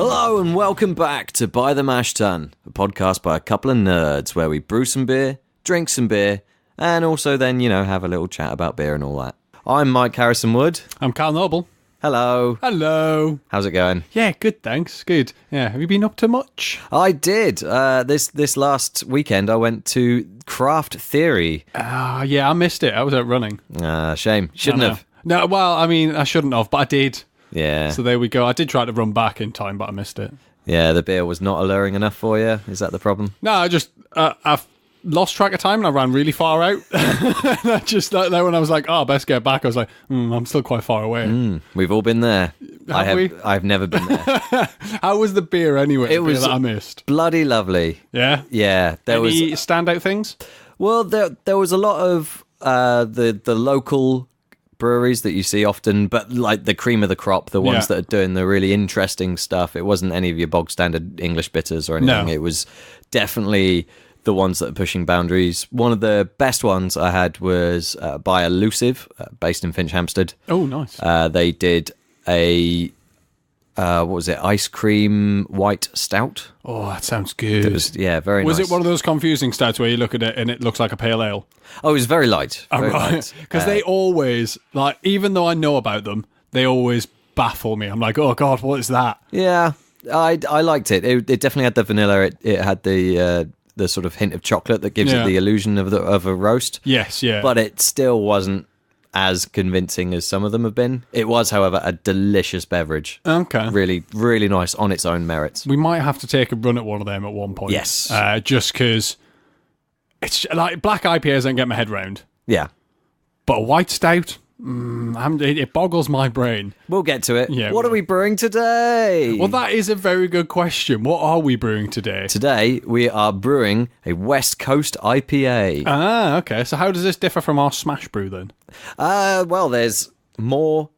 Hello and welcome back to By the Mash Tun, a podcast by a couple of nerds where we brew some beer, drink some beer, and also then, have a little chat about beer and all that. I'm Mike Harrison Wood. I'm Carl Noble. Hello. Hello. How's it going? Yeah, good, thanks. Good. Yeah, have you been up to much? I did. This last weekend I went to Craft Theory. Yeah, I missed it. I was out running. Shame. Shouldn't have. No, well, I mean, I shouldn't have, but I did. Yeah. So there we go. I did try to run back in time, but I missed it. Yeah, the beer was not alluring enough for you. Is that the problem? No, I just, I've lost track of time and I ran really far out. I just, when I was like, best get back, I was like, I'm still quite far away. We've all been there. I've never been there. How was the beer anyway? It was that I missed. Bloody lovely. Yeah? Yeah. Any standout things? Well, there was a lot of the local breweries that you see often, but like the cream of the crop, the ones that are doing the really interesting stuff. It wasn't any of your bog standard English bitters or anything. No. It was definitely the ones that are pushing boundaries. One of the best ones I had was by Elusive, based in Finch Hampstead. Oh, nice. They did a what was it? Ice cream white stout. Oh, that sounds good. It was very nice. Was it one of those confusing stouts where you look at it and it looks like a pale ale? Oh, it was very light. Very light. Because they always, like, even though I know about them, they always baffle me. I'm like, oh God, what is that? Yeah, I liked it. It definitely had the vanilla. It had the sort of hint of chocolate that gives it the illusion of a roast. Yes, yeah. But it still wasn't as convincing as some of them have been. It was, however, a delicious beverage. Okay. Really, really nice on its own merits. We might have to take a run at one of them at one point. Yes. Just because it's like black IPAs I don't get my head round. Yeah. But a white stout, it boggles my brain. We'll get to it. Yeah, what are we brewing today? Well, that is a very good question. What are we brewing today? Today, we are brewing a West Coast IPA. Okay. So how does this differ from our smash brew then? Well, there's more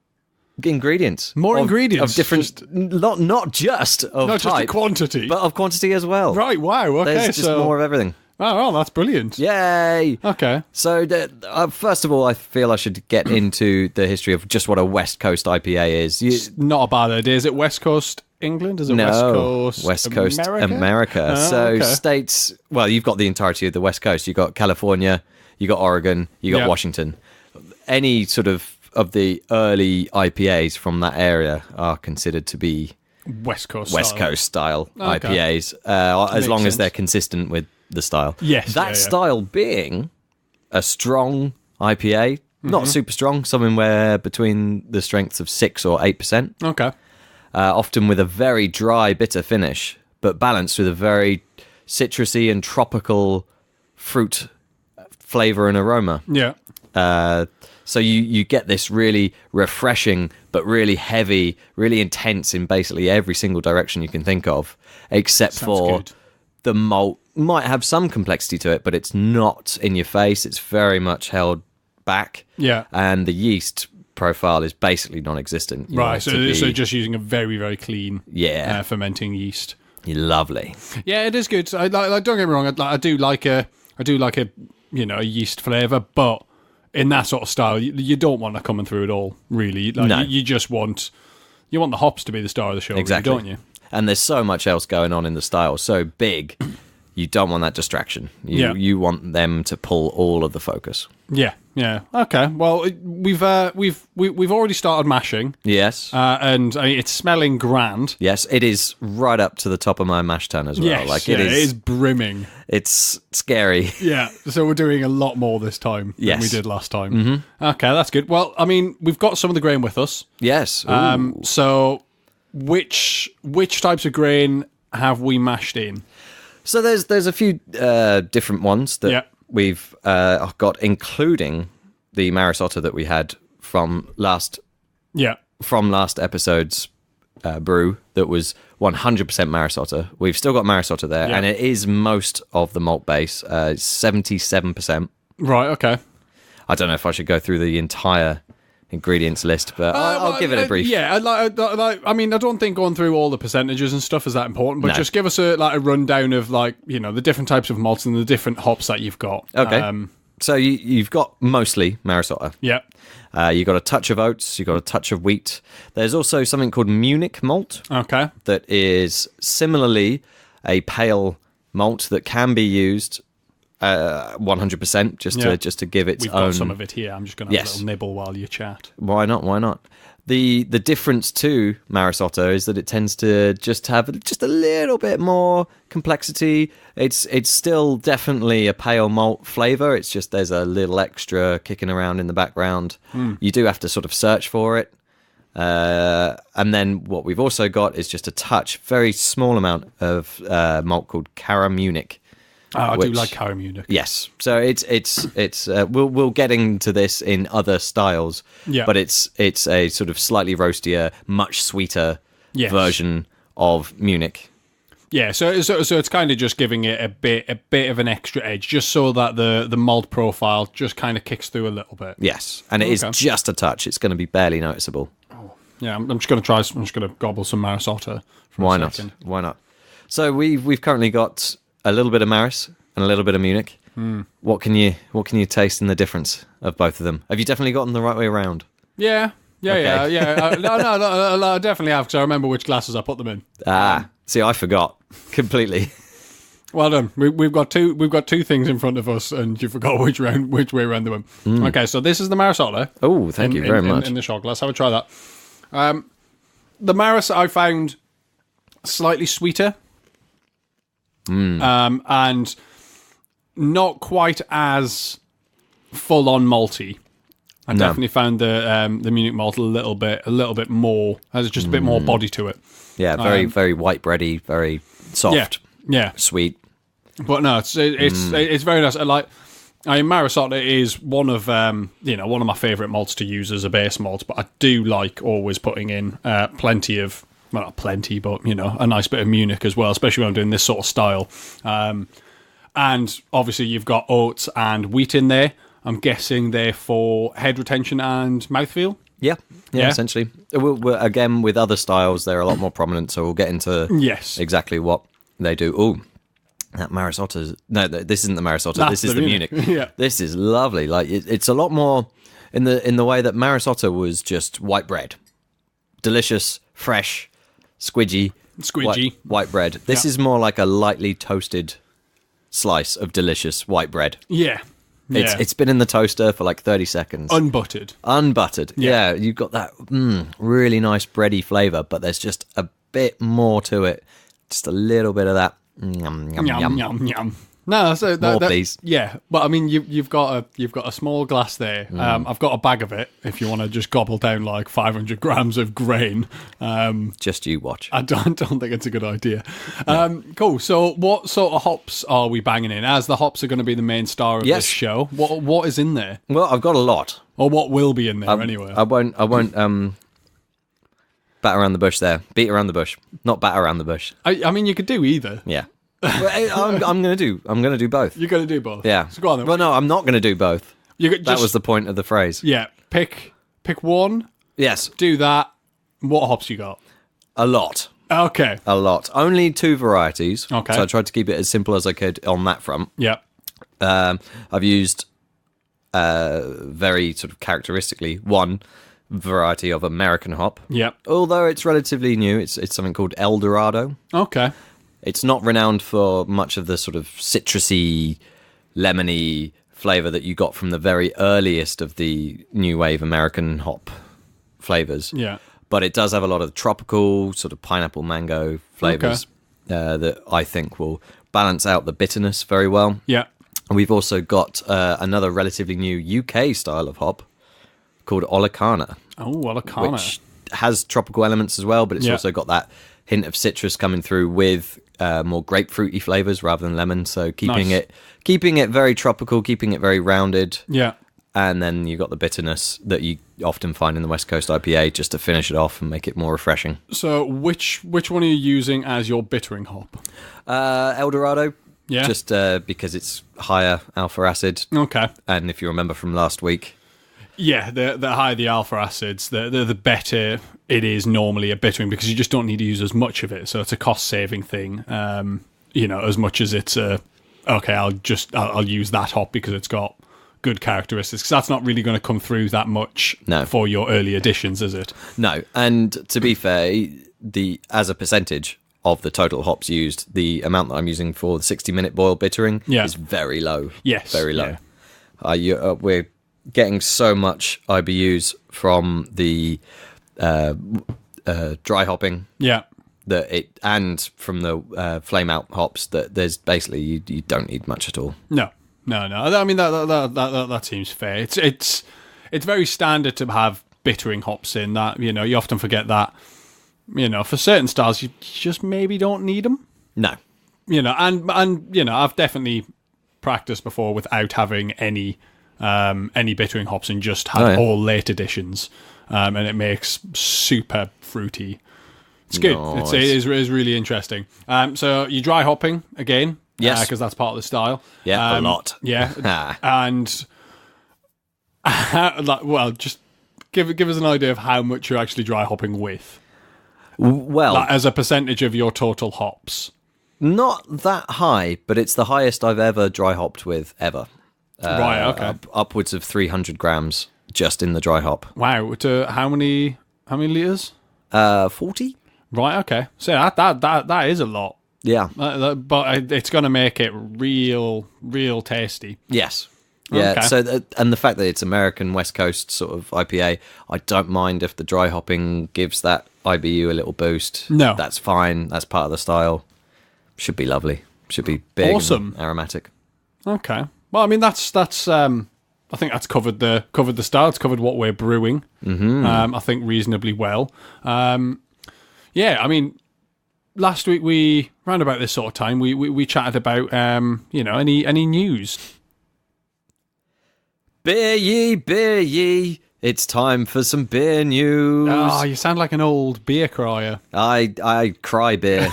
ingredients. More ingredients? Of different, not just of Not type, just a quantity? but of quantity as well. Right, wow, okay. There's just more of everything. Oh, well, that's brilliant. Yay! Okay. So, first of all, I feel I should get into the history of just what a West Coast IPA is. It's not a bad idea. Is it West Coast England? Is it West Coast America. States, well, you've got the entirety of the West Coast. You've got California, you got Oregon, you got Washington. Any sort of the early IPAs from that area are considered to be West Coast style Okay. IPAs, as Makes long as sense. they're consistent with the style. Yes, that style being a strong IPA, not super strong, somewhere between the strengths of 6 or 8%. Okay. Often with a very dry, bitter finish, but balanced with a very citrusy and tropical fruit flavor and aroma. Yeah. So you get this really refreshing, but really heavy, really intense in basically every single direction you can think of, except for good. the malt might have some complexity to it, but it's not in your face. It's very much held back. Yeah. And the yeast profile is basically non-existent. You want Right. it to be- So just using a very, very clean Yeah. fermenting yeast. Lovely. Yeah, it is good. I don't get me wrong. I do like a a yeast flavor, but in that sort of style, you don't want that coming through at all. Really, No. you just want the hops to be the star of the show, Exactly. don't you? And there's so much else going on in the style, so big. You don't want that distraction. You want them to pull all of the focus. Yeah. Okay. Well, we've already started mashing. Yes. And I mean, it's smelling grand. Yes, it is right up to the top of my mash tun as well. Yes, it it is brimming. It's scary. Yeah, so we're doing a lot more this time than we did last time. Mm-hmm. Okay, that's good. Well, I mean, we've got some of the grain with us. Yes. So which types of grain have we mashed in? So there's a few different ones that we've got, including the Marisotta that we had from last episode's brew that was 100% Marisotta. We've still got Marisotta there, and it is most of the malt base. It's 77%. Right, okay. I don't know if I should go through the entire ingredients list, but I'll give it a brief. Yeah, I mean, I don't think going through all the percentages and stuff is that important, but just give us a rundown of the different types of malts and the different hops that you've got. Okay. So you've got mostly Marisotta. Yeah. You got a touch of oats. You got a touch of wheat. There's also something called Munich malt. Okay. That is similarly a pale malt that can be used 100% just to give its We've own. Got some of it here. I'm just going to have a little nibble while you chat. Why not? The difference to Maris Otter is that it tends to just have just a little bit more complexity. It's still definitely a pale malt flavour. It's just there's a little extra kicking around in the background. You do have to sort of search for it. And then what we've also got is just a touch, very small amount of malt called Cara Munich. I do like Cara Munich. Yes, so it's we'll get into this in other styles, but it's a sort of slightly roastier, much sweeter version of Munich. Yeah, so it's kind of just giving it a bit of an extra edge, just so that the malt profile just kind of kicks through a little bit. Yes, and it is just a touch. It's going to be barely noticeable. Yeah, I'm just going to try. I'm just going to gobble some Maris Otter. Why not? So we've currently got a little bit of Maris and a little bit of Munich. What can you taste in the difference of both of them? Have you definitely gotten the right way around? Yeah. No, I definitely have, because I remember which glasses I put them in. See, I forgot completely. Well done. We've got two things in front of us, and you forgot which way around they went. Okay, so this is the Maris Otter. Oh, thank you very much. In the shot glass. Have a try that. The Maris I found slightly sweeter, and not quite as full on malty. I definitely found the Munich malt a little bit more, has just a bit more body to it. Yeah, very white bready, very soft. Yeah, sweet. But no, it's very nice. Maris Otter is one of my favourite malts to use as a base malt, but I do like always putting in plenty of, well, not plenty, but a nice bit of Munich as well, especially when I'm doing this sort of style. And obviously you've got oats and wheat in there. I'm guessing they're for head retention and mouthfeel. Yeah, essentially. Again, with other styles, they're a lot more prominent, so we'll get into exactly what they do. Oh, that Maris Otter's... No, this isn't the Maris Otter. This is the Munich. Yeah. This is lovely. Like it's a lot more in the way that Maris Otter was just white bread. Delicious, fresh, squidgy. White bread. This is more like a lightly toasted slice of delicious white bread. Yeah. It's been in the toaster for like 30 seconds. Unbuttered. Yeah, you've got that really nice bready flavour, but there's just a bit more to it. Just a little bit of that. Yum. No, so more, please. Yeah, but I mean, you've got a small glass there. I've got a bag of it. If you want to just gobble down like 500 grams of grain, just you watch. I don't think it's a good idea. Cool. So, what sort of hops are we banging in? As the hops are going to be the main star of this show, what is in there? Well, I've got a lot. Or what will be in there anyway? I won't. Bat around the bush there. Beat around the bush. Not bat around the bush. I mean, you could do either. Yeah. Well, I'm gonna do both. You're gonna do both. Yeah. So go on then. Well, no, I'm not gonna do both. That was the point of the phrase. Yeah. Pick one. Yes. Do that. What hops you got? A lot. Okay. A lot. Only 2 varieties. Okay. So I tried to keep it as simple as I could on that front. Yeah. I've used very sort of characteristically one variety of American hop. Yep. Although it's relatively new, it's something called El Dorado. Okay. It's not renowned for much of the sort of citrusy, lemony flavour that you got from the very earliest of the new wave American hop flavours. Yeah. But it does have a lot of tropical, sort of pineapple mango flavours that I think will balance out the bitterness very well. Yeah. And we've also got another relatively new UK style of hop called Olicana. Oh, Olicana. Which has tropical elements as well, but it's also got that hint of citrus coming through with more grapefruity flavours rather than lemon. So keeping it very tropical, keeping it very rounded. Yeah. And then you've got the bitterness that you often find in the West Coast IPA just to finish it off and make it more refreshing. So which one are you using as your bittering hop? El Dorado. Yeah. Just because it's higher alpha acid. Okay. And if you remember from last week... Yeah, the higher the alpha acids, the better it is normally at bittering, because you just don't need to use as much of it. So it's a cost-saving thing, as much as it's I'll use that hop because it's got good characteristics, because that's not really going to come through that much for your early editions, is it? No, and to be fair, as a percentage of the total hops used, the amount that I'm using for the 60-minute boil bittering is very low. Yes. Very low. Yeah. We're getting so much IBUs from the dry hopping. Yeah. And from the flame out hops, that there's basically you don't need much at all. No. I mean that seems fair. It's very standard to have bittering hops in that. You know, you often forget that. You know, for certain styles, you just maybe don't need them. No. You know, and you know, I've definitely practiced before without having any bittering hops and just had all late additions, and it makes super fruity. It's good. Nice. It is really interesting. So you dry hopping again, yes, because that's part of the style. Yeah, a lot. Yeah, and just give us an idea of how much you're actually dry hopping with. Well, as a percentage of your total hops. Not that high, but it's the highest I've ever dry hopped with ever. Right, okay. Upwards of 300 grams just in the dry hop. Wow, to how many litres? 40. Right, okay. So that is a lot. Yeah. But it's going to make it real tasty. Yes. Yeah, okay. So and the fact that it's American West Coast sort of IPA, I don't mind if the dry hopping gives that IBU a little boost. No. That's fine. That's part of the style. Should be lovely. Should be big, awesome, and aromatic. Okay. Well, I mean that's I think that's covered the style. It's covered what we're brewing. Mm-hmm. I think reasonably well. Yeah, I mean, last week round about this sort of time we chatted about any news. Beer ye, it's time for some beer news. Oh, you sound like an old beer crier. I cry beer.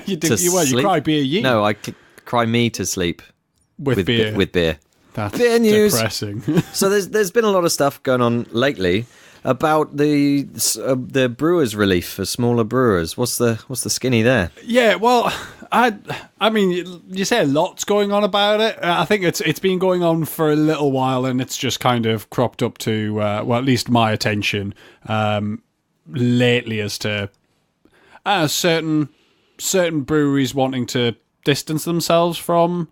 You cry beer ye. No, I cry me to sleep with beer. With beer. That's beer news. Depressing. So there's been a lot of stuff going on lately about the brewers' relief for smaller brewers. What's the skinny there? Yeah, well, I mean, you say a lot's going on about it. I think it's been going on for a little while, and it's just kind of cropped up to at least my attention lately as to certain breweries wanting to distance themselves from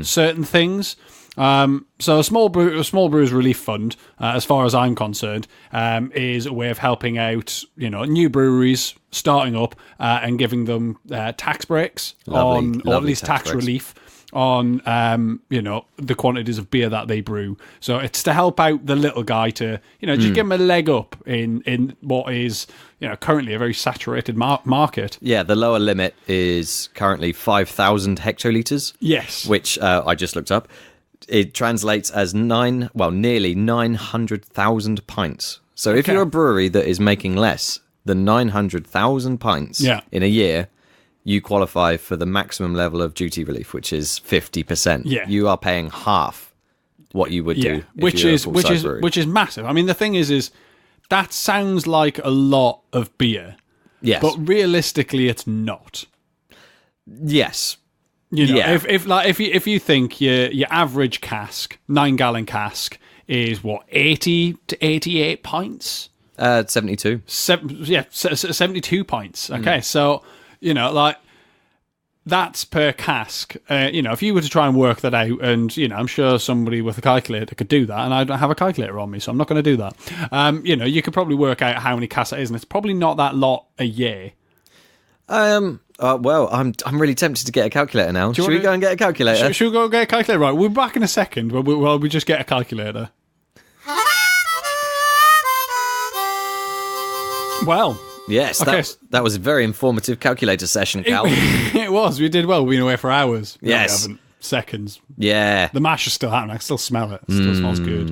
certain things. So a small brewers relief fund, as far as I'm concerned, is a way of helping out, new breweries starting up and giving them tax breaks or at least tax relief on the quantities of beer that they brew. So it's to help out the little guy to just give him a leg up in what is currently a very saturated market. Yeah, the lower limit is currently 5,000 hectolitres. Yes, which I just looked up. It translates as nearly 900,000 pints. So if you're a brewery that is making less than 900,000 pints in a year, you qualify for the maximum level of duty relief, which is 50%. Yeah. You are paying half what you would do, which is massive. I mean, the thing is that sounds like a lot of beer. Yes. But realistically, it's not. Yes. If you think your average cask, 9-gallon cask, is what, 80 to 88 pints? 72. 72 pints. Okay, so that's per cask. If you were to try and work that out, and I'm sure somebody with a calculator could do that, and I don't have a calculator on me, so I'm not going to do that. You could probably work out how many casks it is, and it's probably not that lot a year. Well, I'm really tempted to get a calculator now. Should we go and get a calculator? Should we go and get a calculator? Right, we'll be back in a second while we just get a calculator. Well, yes, okay. that was a very informative calculator session, Cal. It was. We did well. We've been away for hours. Yes. No, we haven't. Seconds. Yeah. The mash is still happening. I can still smell it. It still smells good.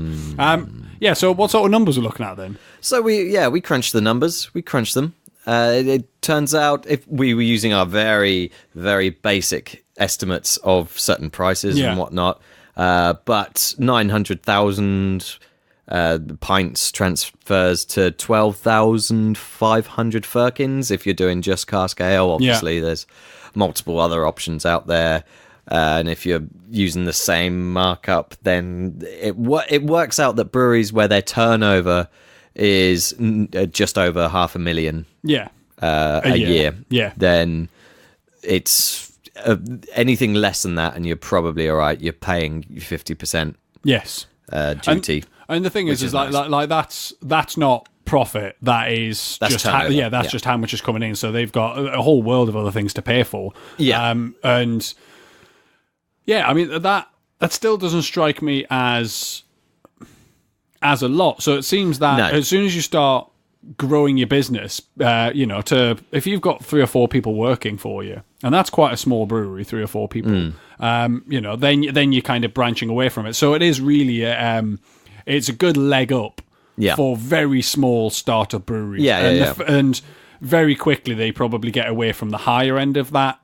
So what sort of numbers are we looking at then? So we crunched the numbers. We crunched them. It turns out if we were using our very, very basic estimates of certain prices and whatnot, but 900,000 pints transfers to 12,500 firkins if you're doing just cask ale. Obviously, there's multiple other options out there. And if you're using the same markup, then it works out that breweries where their turnover is just over 500,000 a year, then it's anything less than that, and you're probably all right. You're paying 50% duty. And the thing is nice. like that's not profit. That's just just how much is coming in. So they've got a whole world of other things to pay for. And yeah, I mean that still doesn't strike me as a lot. So it seems that as soon as you start growing your business, if you've got 3 or 4 people working for you, and that's quite a small brewery, 3 or 4 people, then you're kind of branching away from it. So it is really it's a good leg up for very small startup breweries. And very quickly they probably get away from the higher end of that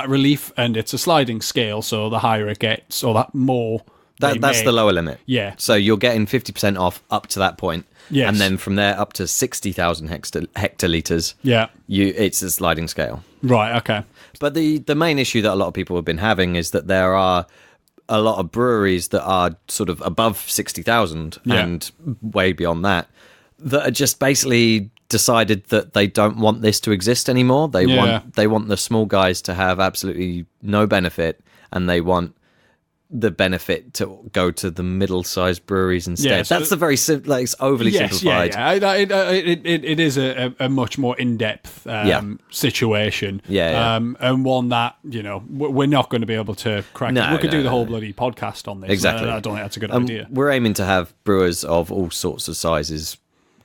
relief, and it's a sliding scale. So the higher it gets, or that more. That's the lower limit. Yeah. So you're getting 50% off up to that point. Yes. And then from there up to 60,000 hectolitres. Yeah. It's a sliding scale. Right, okay. But the main issue that a lot of people have been having is that there are a lot of breweries that are sort of above 60,000 and way beyond that are just basically decided that they don't want this to exist anymore. They want the small guys to have absolutely no benefit, and they want the benefit to go to the middle-sized breweries instead. That's the very it's overly simplified. It is a much more in-depth situation. And one that we're not going to be able to crack. We could do the whole bloody podcast on this. Exactly. I don't think that's a good idea. We're aiming to have brewers of all sorts of sizes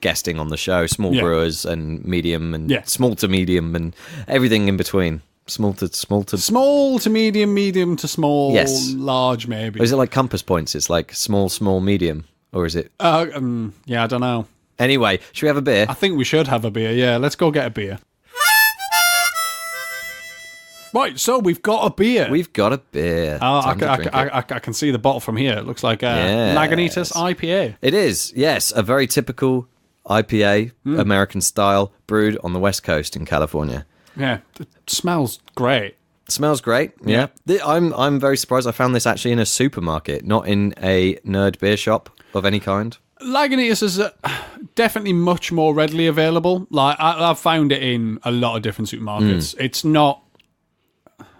guesting on the show, small brewers and medium and small to medium and everything in between. Small to medium to small, large maybe. Or is it like compass points? It's like small, medium, or is it? I don't know. Anyway, should we have a beer? I think we should have a beer. Yeah, let's go get a beer. Right, so we've got a beer. We've got a beer. I can see the bottle from here. It looks like a Lagunitas IPA. It is, yes, a very typical IPA, American style, brewed on the West Coast in California. Yeah, it smells great. Smells great, yeah. I'm very surprised I found this actually in a supermarket, not in a nerd beer shop of any kind. Lagunitas is definitely much more readily available. Like I've found it in a lot of different supermarkets. It's not...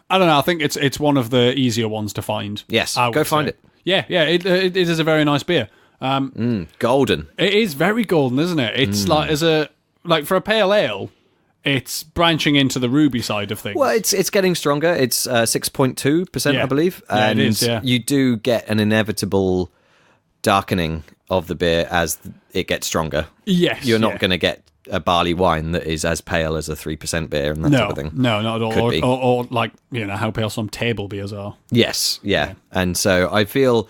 I don't know, I think it's one of the easier ones to find. Yes, go find it. Yeah, it is a very nice beer. Golden. It is very golden, isn't it? It's like for a pale ale, it's branching into the ruby side of things. Well, it's getting stronger. It's 6.2%, I believe. And it is, you do get an inevitable darkening of the beer as it gets stronger. Yes. You're not going to get a barley wine that is as pale as a 3% beer and that type of thing. No, not at all. Or like, how pale some table beers are. Yes, yeah. And so I feel...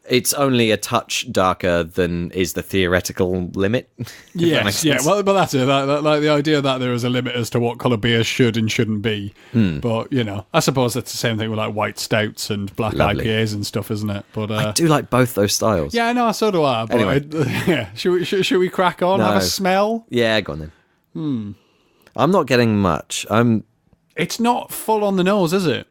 it's only a touch darker than is the theoretical limit. Yes, well, but that's it. Like the idea that there is a limit as to what colour beers should and shouldn't be. But, I suppose that's the same thing with like white stouts and black IPAs and stuff, isn't it? But I do like both those styles. Yeah, no, so do I. But anyway. Should we crack on? No. Have a smell? Yeah, go on then. I'm not getting much. It's not full on the nose, is it?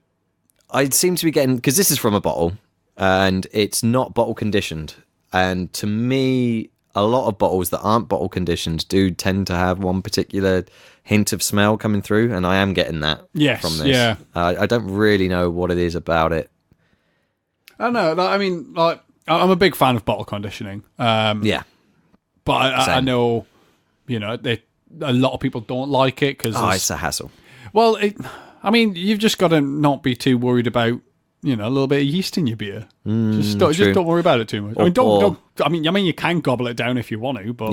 I seem to be getting... because this is from a bottle... and it's not bottle conditioned. And to me, a lot of bottles that aren't bottle conditioned do tend to have one particular hint of smell coming through, and I am getting that from this. Yeah. I don't really know what it is about it. I don't know. I mean, like, I'm a big fan of bottle conditioning. Yeah. But I know, a lot of people don't like it because it's a hassle. Well, you've just got to not be too worried about a little bit of yeast in your beer. Just don't worry about it too much. You can gobble it down if you want to, but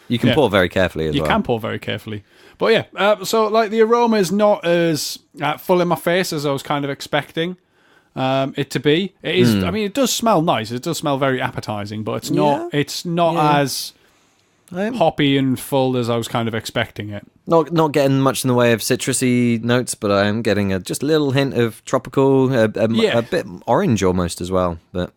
you can pour very carefully as well. You can pour very carefully, but so like the aroma is not as full in my face as I was kind of expecting it to be. It is. It does smell nice. It does smell very appetizing, but it's not. It's not as hoppy and full as I was kind of expecting it. Not getting much in the way of citrusy notes, but I am getting just a little hint of tropical, a bit orange almost as well. But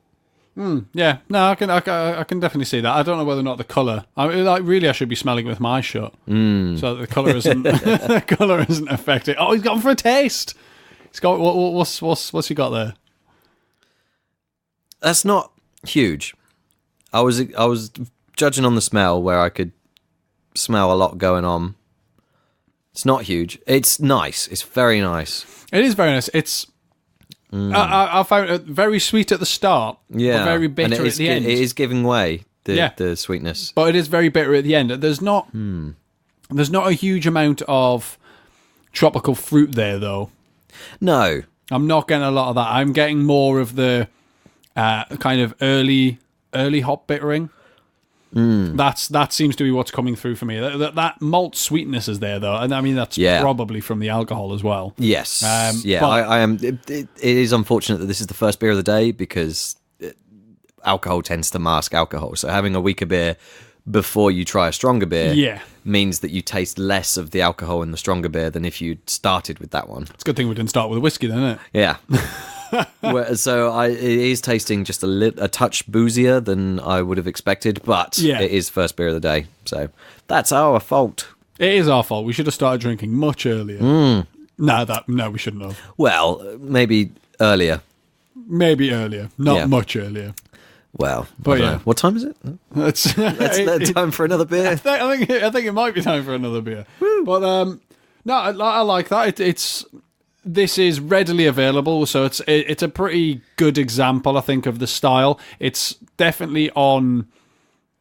no, I can definitely see that. I don't know whether or not the color. I should be smelling it with my eyes shut, so that the color isn't the color isn't affected. Oh, he's gone for a taste. It's got what's you got there? That's not huge. I was judging on the smell where I could smell a lot going on. It's not huge. It's nice. It's very nice. It is very nice. It's I found it very sweet at the start, but very bitter at the end. It is giving way, the sweetness. But it is very bitter at the end. There's not a huge amount of tropical fruit there, though. No. I'm not getting a lot of that. I'm getting more of the kind of early hop bittering. That seems to be what's coming through for me. That malt sweetness is there, though, and I mean that's probably from the alcohol as well. Yes, I am. It is unfortunate that this is the first beer of the day because alcohol tends to mask alcohol. So having a weaker beer before you try a stronger beer means that you taste less of the alcohol in the stronger beer than if you started with that one. It's a good thing we didn't start with a whiskey, then, isn't it? Yeah. So it is tasting just a touch boozier than I would have expected, but it is first beer of the day. So that's our fault. It is our fault. We should have started drinking much earlier. No, we shouldn't have. Well, maybe earlier. Maybe earlier. Not much earlier. Well, but yeah. What time is it? It's time for another beer. I think it might be time for another beer. Woo. But no, I like that. This is readily available, so it's a pretty good example, I think, of the style. It's definitely on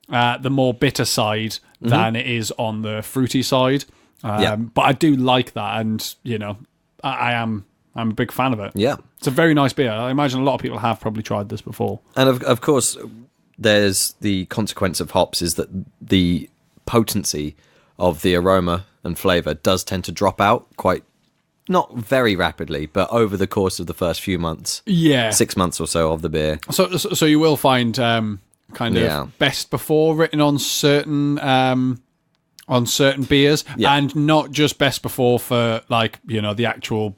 the more bitter side than it is on the fruity side. But I do like that, and I'm a big fan of it. Yeah, it's a very nice beer. I imagine a lot of people have probably tried this before. And of course, there's the consequence of hops is that the potency of the aroma and flavour does tend to drop out quite. Not very rapidly, but over the course of the first few months. 6 months or so of the beer. So you will find kind of best before written on certain beers, and not just best before for the actual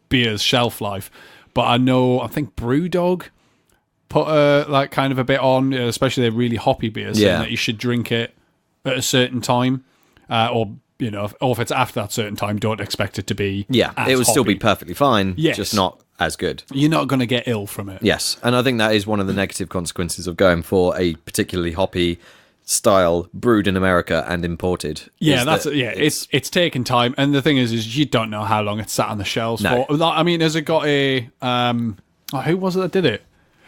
beer's shelf life. But I think Brewdog put kind of a bit on, especially the really hoppy beers, saying that you should drink it at a certain time, or if it's after that certain time, don't expect it to be. Yeah, it would still be perfectly fine, just not as good. You're not going to get ill from it. Yes, and I think that is one of the negative consequences of going for a particularly hoppy style brewed in America and imported. Yeah, it's taken time, and the thing is you don't know how long it's sat on the shelves for. I mean, has it got a who was it that did it?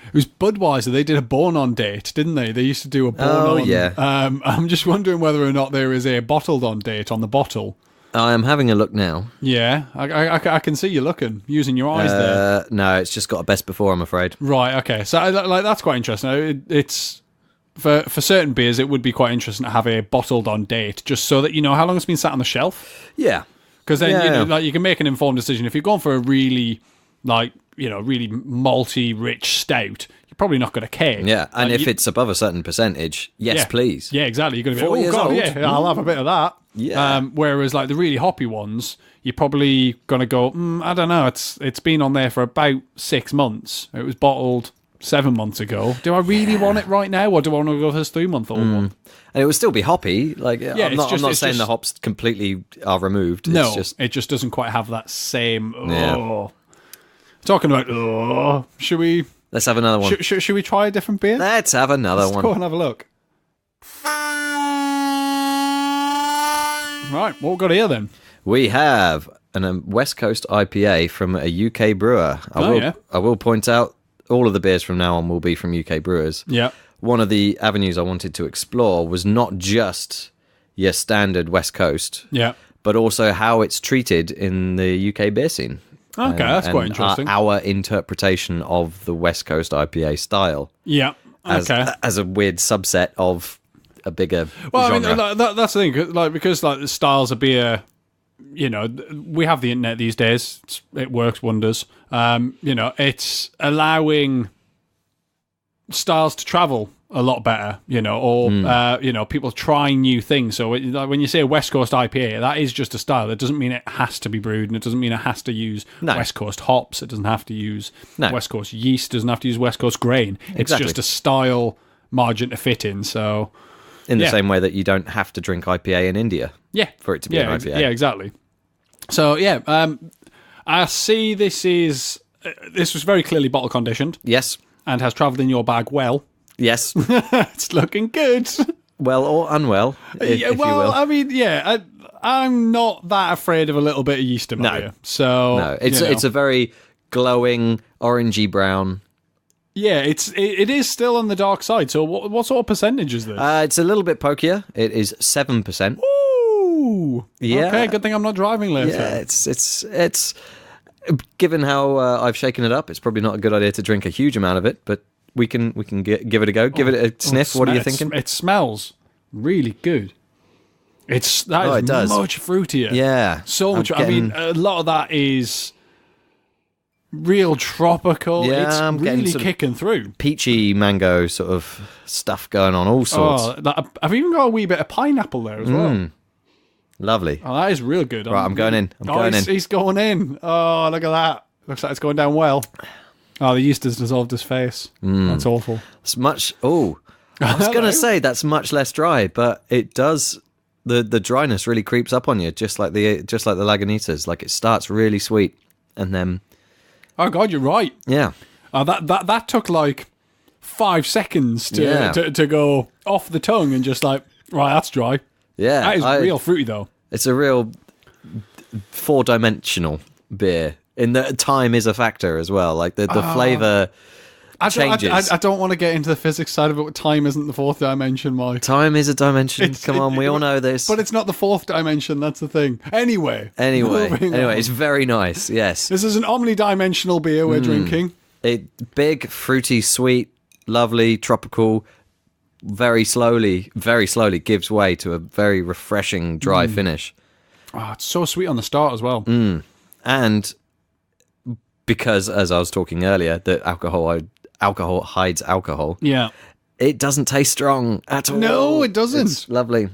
It was Budweiser. They did a born-on date, didn't they? They used to do a born-on. Oh, yeah. I'm just wondering whether or not there is a bottled-on date on the bottle. I am having a look now. Yeah, I can see you looking, using your eyes there. No, it's just got a best before, I'm afraid. Right, okay. So that's quite interesting. It's for certain beers, it would be quite interesting to have a bottled-on date, just so that you know how long it's been sat on the shelf. Yeah. Because then, you can make an informed decision. If you're going for a really, really malty, rich stout, you're probably not going to care. Yeah, and if it's above a certain percentage, please. Yeah, exactly. You're going to be 4 years old. Yeah, I'll have a bit of that. Yeah. Whereas the really hoppy ones, you're probably going to go, I don't know, it's been on there for about 6 months. It was bottled 7 months ago. Do I really want it right now, or do I want to go for this 3-month-old one? And it will still be hoppy. I'm not saying the hops completely are removed. No, it just doesn't quite have that same... Talking about... should we... Let's have another one. Should we try a different beer? Let's have another one. Go and have a look. Right, what we've got here then? We have a West Coast IPA from a UK brewer. I will point out all of the beers from now on will be from UK brewers. Yeah. One of the avenues I wanted to explore was not just your standard West Coast, but also how it's treated in the UK beer scene. Okay, that's quite interesting. Our interpretation of the West Coast IPA style. Yeah, okay. As a weird subset of a bigger genre. I mean, that's the thing. Because the styles of beer, we have the internet these days. It works wonders. It's allowing styles to travel a lot better, people trying new things. So when you say a West Coast IPA, that is just a style. It doesn't mean it has to be brewed, and it doesn't mean it has to use West Coast hops. It doesn't have to use West Coast yeast. It doesn't have to use West Coast grain. It's just a style margin to fit in. So in the same way that you don't have to drink IPA in India for it to be an IPA. Yeah, exactly. So I see this was very clearly bottle conditioned. Yes. And has travelled in your bag well. Yes. It's looking good. Well or unwell, if you will. I mean, yeah, I'm not that afraid of a little bit of yeast in my beer. So no, it's a very glowing orangey brown. Yeah, it is still on the dark side. So what sort of percentage is this? It's a little bit pokier. It is 7%. Ooh, yeah. Okay, good thing I'm not driving later. Yeah, it's given how I've shaken it up, it's probably not a good idea to drink a huge amount of it, but we can give it a go. Give it a sniff. What are you thinking? It smells really good. It is much fruitier. Yeah, so much. I mean, a lot of that is real tropical. Yeah, it's I'm really getting kicking through. Peachy mango sort of stuff going on, all sorts. I've even got a wee bit of pineapple there as well. Lovely. Oh, that is real good. Right, I'm going in. He's going in. Oh, look at that. Looks like it's going down well. Oh, the yeast has dissolved his face. That's awful. It's much... Oh, I was going to say that's much less dry, but it does... The dryness really creeps up on you, just like the Lagunitas. Like, it starts really sweet, and then... Oh, God, you're right. Yeah. That took like 5 seconds to go off the tongue and just like, right, that's dry. Yeah. That is real fruity, though. It's a real 4-dimensional beer. In the time is a factor as well. Like the flavour changes. I don't want to get into the physics side of it, but time isn't the 4th dimension, Mike. Time is a dimension. Come on, we all know this. But it's not the 4th dimension, that's the thing. Anyway, it's very nice, yes. This is an omnidimensional beer we're drinking. Big, fruity, sweet, lovely, tropical, very slowly gives way to a very refreshing, dry finish. Oh, it's so sweet on the start as well. And because, as I was talking earlier, that alcohol hides alcohol. Yeah. It doesn't taste strong at all. No, it doesn't. It's lovely.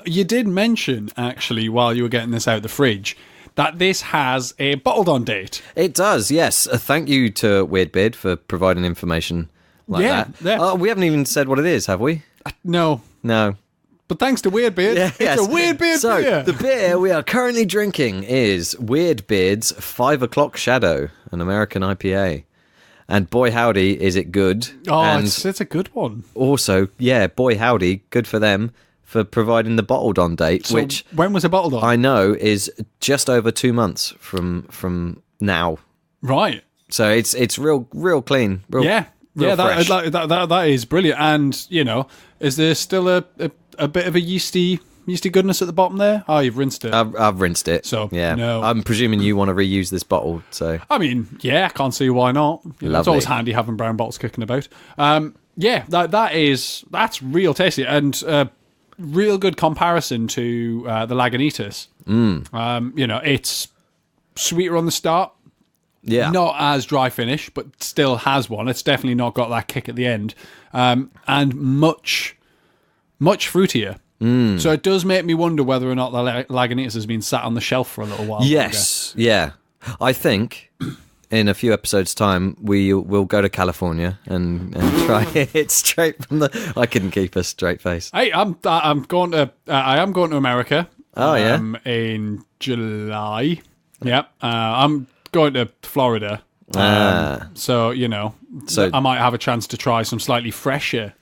You did mention, actually, while you were getting this out of the fridge, that this has a bottled on date. It does, yes. Thank you to Weirdbeard for providing information like that. Yeah. We haven't even said what it is, have we? No. But thanks to Weirdbeard, it's a Weirdbeard beer. So, the beer we are currently drinking is Weirdbeard's 5 O'Clock Shadow, an American IPA. And boy howdy, is it good. Oh, and it's a good one. Also, yeah, boy howdy, good for them for providing the bottled on date, so which... When was it bottled on? I know is just over 2 months from now. Right. So it's real clean. Real fresh. That is brilliant. And, is there still a bit of a yeasty goodness at the bottom there? Oh, you've rinsed it. I've rinsed it. So, yeah. No. I'm presuming you want to reuse this bottle, so... I mean, yeah, I can't see why not. It's always handy having brown bottles kicking about. That's real tasty and real good comparison to the Lagunitas. It's sweeter on the start. Yeah. Not as dry finish, but still has one. It's definitely not got that kick at the end. And much fruitier. So it does make me wonder whether or not the Lagunitas has been sat on the shelf for a little while. Yes, yeah. I think in a few episodes' time we'll go to California and try it straight from the... I couldn't keep a straight face. Hey, I am going to America. Oh, yeah? In July. Yep. I'm going to Florida. So, I might have a chance to try some slightly fresher...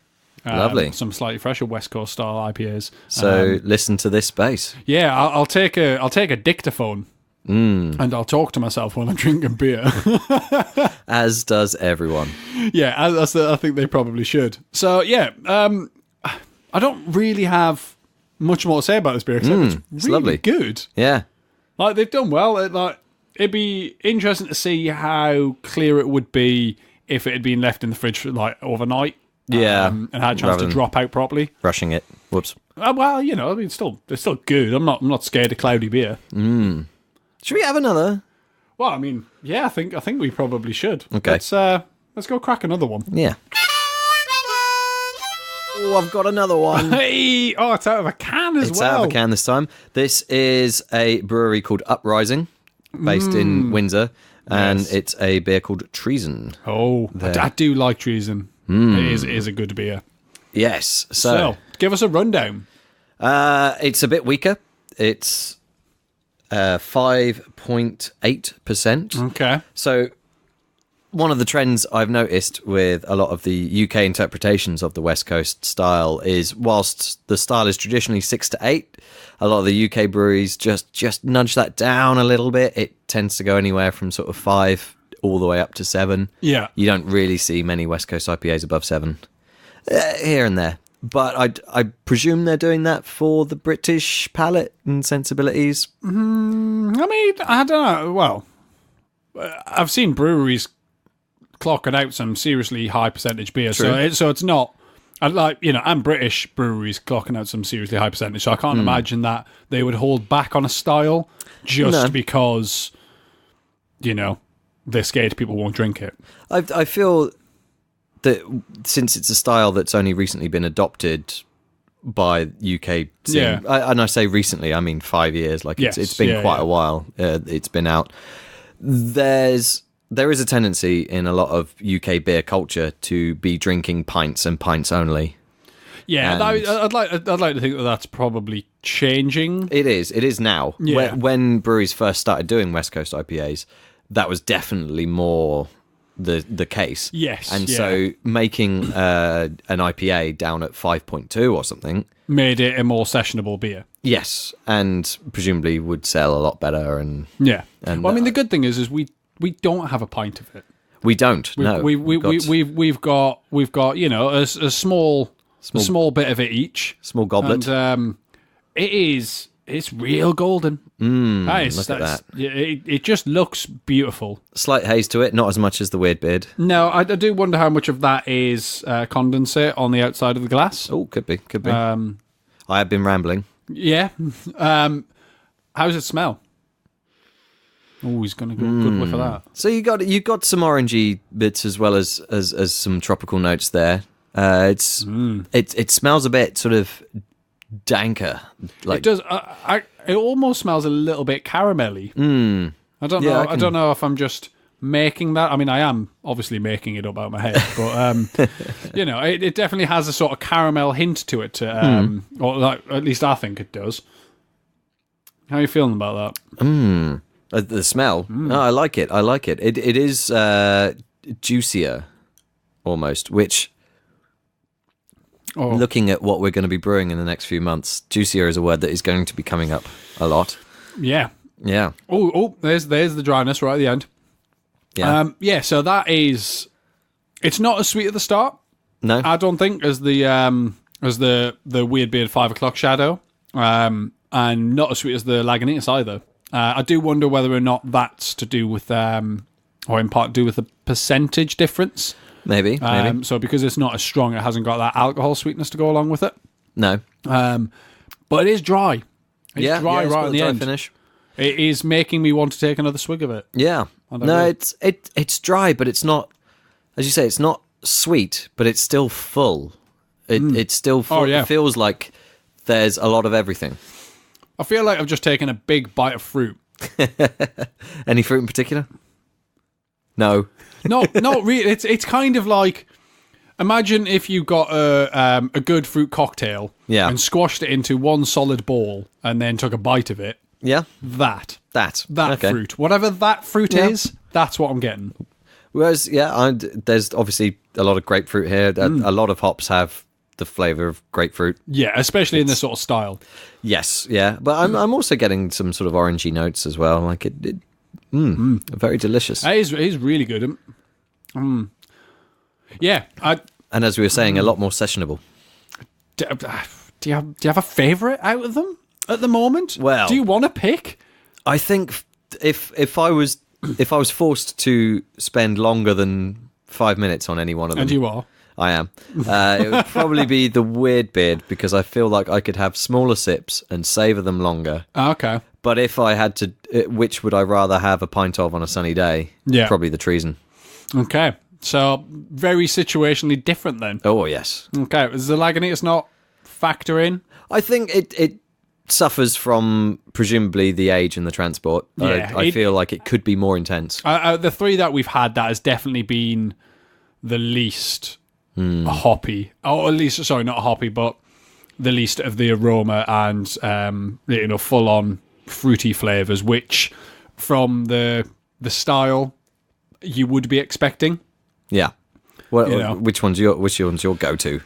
Lovely. Some slightly fresher West Coast style IPAs. So listen to this space. Yeah, I'll take a dictaphone and I'll talk to myself while I'm drinking beer. As does everyone. Yeah, I think they probably should. So yeah, I don't really have much more to say about this beer except it's really lovely. Good. Yeah, like they've done well. It'd be interesting to see how clear it would be if it had been left in the fridge for overnight. Yeah, and had a chance to drop out properly. Rushing it. Whoops. Well, it's still good. I'm not scared of cloudy beer. Should we have another? Well, I mean, yeah, I think we probably should. Okay. Let's go crack another one. Yeah. Oh, I've got another one. Hey! Oh, it's out of a can as well. It's out of a can this time. This is a brewery called Uprising, based in Windsor, and it's a beer called Treason. Oh, I do like Treason. It is a good beer. Yes. So give us a rundown. It's a bit weaker. It's 5.8%. Okay. So one of the trends I've noticed with a lot of the UK interpretations of the West Coast style is, whilst the style is traditionally 6 to 8, a lot of the UK breweries just nudge that down a little bit. It tends to go anywhere from sort of 5 all the way up to 7. Yeah. You don't really see many West Coast IPAs above 7, here and there. But I presume they're doing that for the British palate and sensibilities. I mean, I don't know. Well, I've seen breweries clocking out some seriously high percentage beer, so it's not. And British breweries clocking out some seriously high percentage, so I can't imagine that they would hold back on a style just because, they're scared people won't drink it. I feel that since it's a style that's only recently been adopted by UK scene, and I say recently, I mean 5 years, it's been quite a while, it's been out. There is a tendency in a lot of UK beer culture to be drinking pints and pints only. Yeah, and I'd like to think that that's probably changing. It is now. Yeah. When breweries first started doing West Coast IPAs, that was definitely more the case. Yes. And so making an IPA down at 5.2 or something made it a more sessionable beer. Yes, and presumably would sell a lot better. And yeah. And, well, I mean, the good thing is we don't have a pint of it. We don't. No, we've got a small bit of it each, small goblet, and it's real golden. Look at that. It just looks beautiful. Slight haze to it, not as much as the Weird Beard. No, I do wonder how much of that is condensate on the outside of the glass. Oh, could be. I have been rambling. Yeah. How does it smell? Oh, he's going to go good whiff of that. So you got some orangey bits as well as some tropical notes there. It smells a bit sort of danker. It does. It almost smells a little bit caramelly. I don't know. I don't know if I'm just making that. I mean, I am obviously making it up out of my head, but it definitely has a sort of caramel hint to it. Or at least I think it does. How are you feeling about that? The smell. No, I like it. It is juicier, almost. Which, looking at what we're going to be brewing in the next few months, juicier is a word that is going to be coming up a lot. Yeah. Yeah. Oh, there's the dryness right at the end. Yeah. So that is. It's not as sweet at the start. No, I don't think as the Weird Beard 5 o'clock shadow, and not as sweet as the Lagunitas either. I do wonder whether or not that's to do with, or in part do with the percentage difference. Maybe. So because it's not as strong, it hasn't got that alcohol sweetness to go along with it. No. But it is dry. It's dry right at the end. Finish. It is making me want to take another swig of it. Yeah. No, it's dry, but it's not, as you say, it's not sweet, but it's still full. It's still full. It feels like there's a lot of everything. I feel like I've just taken a big bite of fruit. Any fruit in particular? No. No, not really. It's kind of like, imagine if you got a good fruit cocktail and squashed it into one solid ball and then took a bite of it. Yeah. That okay. fruit. Whatever that fruit is, that's what I'm getting. Whereas, there's obviously a lot of grapefruit here. A lot of hops have the flavour of grapefruit. Yeah, especially in this sort of style. Yes, yeah. But I'm also getting some sort of orangey notes as well. Like very delicious. It is really good. Yeah. And as we were saying, a lot more sessionable. Do you have a favourite out of them at the moment? Well, do you want to pick? I think if I was forced to spend longer than 5 minutes on any one of them, and you are. I am. It would probably be the Weird Beard, because I feel like I could have smaller sips and savour them longer. Okay. But if I had to, which would I rather have a pint of on a sunny day? Yeah. Probably the Treason. Okay. So, very situationally different then. Oh, yes. Okay. Does the Lagunitas not factor in? I think it suffers from, presumably, the age and the transport. Yeah, I feel like it could be more intense. The three that we've had, that has definitely been the least hoppy. Or at least, sorry, not hoppy, but the least of the aroma and, full-on fruity flavors, which from the style you would be expecting. Yeah. Well, which one's your go-to?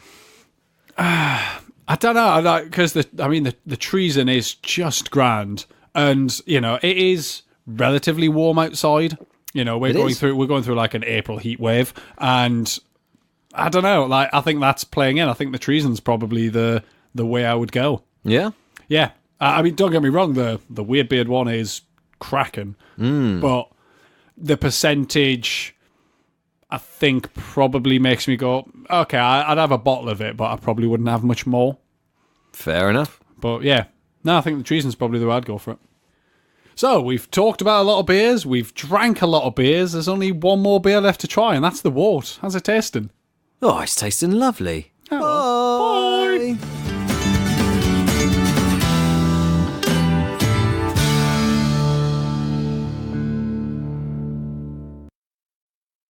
I don't know, because the treason is just grand, and it is relatively warm outside. We're going through like an April heat wave, and I don't know, like I think that's playing in. I think the treason's probably the way I would go. Yeah, yeah. Don't get me wrong, the Weird Beard one is cracking, but the percentage, I think, probably makes me go, okay, I'd have a bottle of it, but I probably wouldn't have much more. Fair enough. But yeah, no, I think the treason's probably the way I'd go for it. So, we've talked about a lot of beers, we've drank a lot of beers, there's only one more beer left to try, and that's the Wort. How's it tasting? Oh, it's tasting lovely. Oh,